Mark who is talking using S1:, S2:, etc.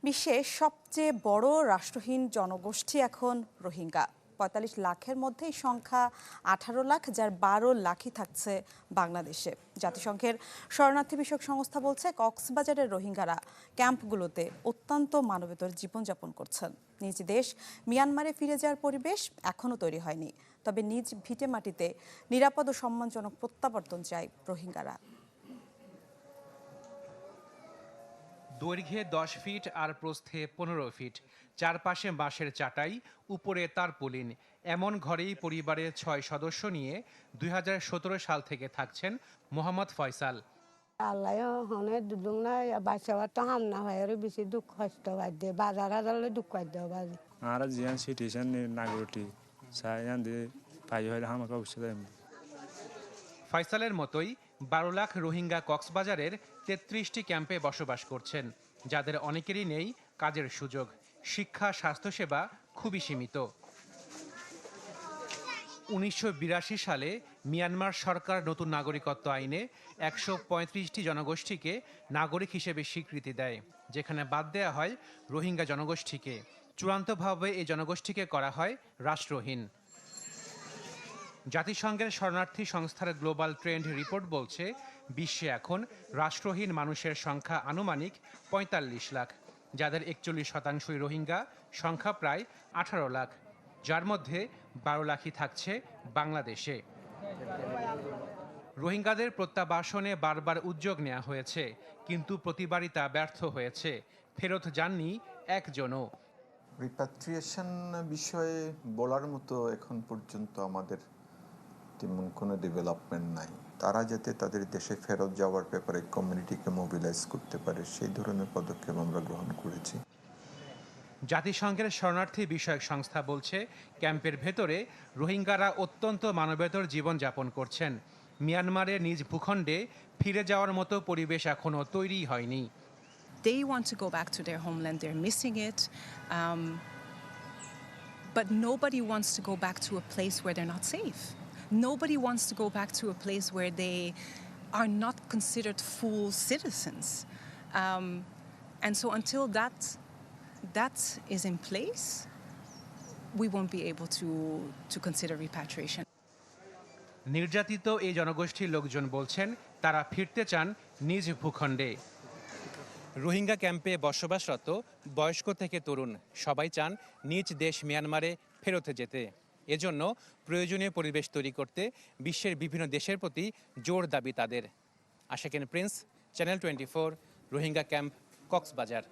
S1: বিশ্বের সবচেয়ে বড় রাষ্ট্রহীন জনগোষ্ঠী এখন রোহিঙ্গা। ৪৫ লাখের মধ্যে এই সংখ্যা ১৮ লাখ, যার ১২ লাখই থাকছে বাংলাদেশে। জাতিসংঘের শরণার্থী বিষয়ক সংস্থা বলছে, কক্সবাজারের রোহিঙ্গারা ক্যাম্পগুলোতে অত্যন্ত মানবেতর জীবনযাপন করছেন। নিজ দেশ মিয়ানমারে ফিরে যাওয়ার পরিবেশ এখনও তৈরি হয়নি, তবে নিজ ভিটে মাটিতে নিরাপদ ও সম্মানজনক প্রত্যাবর্তন চায় রোহিঙ্গারা।
S2: দৈর্ঘ্যে ১০ ফিট আর প্রস্থে ১৫ ফিট, চারপাশে বাঁশের চাটাই, উপরে তারপুলিন। এমন ঘরেই পরিবারের ৬ সদস্য নিয়ে ২০১৭ সাল থেকে থাকছেন মোহাম্মদ ফয়সাল।
S3: আল্লাহ হনে দুলুং না বাচ্চা তো হাম না হয় বেশি দুঃখ কষ্ট বাদে বাজার হাজারলে দুঃখ বাদে বাজে
S4: আর জিয়ান সিটিশন নাগরটি সায়ান দে পাই হয় আমাকে অবশ্যই।
S2: ফয়সালের মতোই ১২ লাখ রোহিঙ্গা কক্সবাজারের ৩৩টি ক্যাম্পে বসবাস করছেন, যাদের অনেকেরই নেই কাজের সুযোগ। শিক্ষা, স্বাস্থ্যসেবা খুবই সীমিত। ১৯৮২ সালে মিয়ানমার সরকার নতুন নাগরিকত্ব আইনে ১৩৫টি জনগোষ্ঠীকে নাগরিক হিসেবে স্বীকৃতি দেয়, যেখানে বাদ দেয়া হয় রোহিঙ্গা জনগোষ্ঠীকে। চূড়ান্তভাবে এই জনগোষ্ঠীকে করা হয় রাষ্ট্রহীন। জাতিসংঘের শরণার্থী সংস্থার গ্লোবাল ট্রেন্ড রিপোর্ট বলছে, বিশ্বে এখন রাষ্ট্রহীন মানুষের সংখ্যা আনুমানিক ৪৫ লাখ, যাদের ৪১% রোহিঙ্গা, সংখ্যা প্রায় ১৮ লাখ, যার মধ্যে ১২ লাখই থাকছে বাংলাদেশে। রোহিঙ্গাদের প্রত্যাবাসনে বারবার উদ্যোগ নেওয়া হয়েছে, কিন্তু প্রতিবারই তা ব্যর্থ হয়েছে। ফেরত যাননি একজনও।
S5: রিপ্যাট্রিয়েশন বিষয়ে বলার মতো এখন পর্যন্ত আমাদের তেমন কোনো ডেভেলপমেন্ট নাই। তারা যাতে তাদের দেশে ফেরত যাওয়ার ব্যাপারে কমিউনিটিকে মোবিলাইজ করতে পারে, সেই ধরনের পদক্ষেপ আমরা গ্রহণ করেছি।
S2: জাতিসংঘের শরণার্থী বিষয়ক সংস্থা বলছে, ক্যাম্পের ভেতরে রোহিঙ্গারা অত্যন্ত মানবেতর জীবনযাপন করছেন। মিয়ানমারের নিজ ভূখণ্ডে ফিরে যাওয়ার মতো পরিবেশ এখনও তৈরি হয়নি।
S6: They want to go back to their homeland, they're missing it, but nobody wants to go back to a place where they're not safe. Nobody wants to go back to a place where they are not considered full citizens. And so until that is in place, we won't be able to consider repatriation.
S2: নির্যাতিত এই জনগোষ্ঠীর লোকজন বলছেন, তারা ফিরতে চান নিজ ভূখণ্ডে। রোহিঙ্গা ক্যাম্পে বসবাসরত বয়স্ক থেকে তরুণ সবাই চান নিজ দেশ মিয়ানমারে ফেরত যেতে। এজন্য প্রয়োজনীয় পরিবেশ তৈরি করতে বিশ্বের বিভিন্ন দেশের প্রতি জোর দাবি তাদের। আশাকিন Prince, channel 24, Rohingya camp, Cox's Bazar.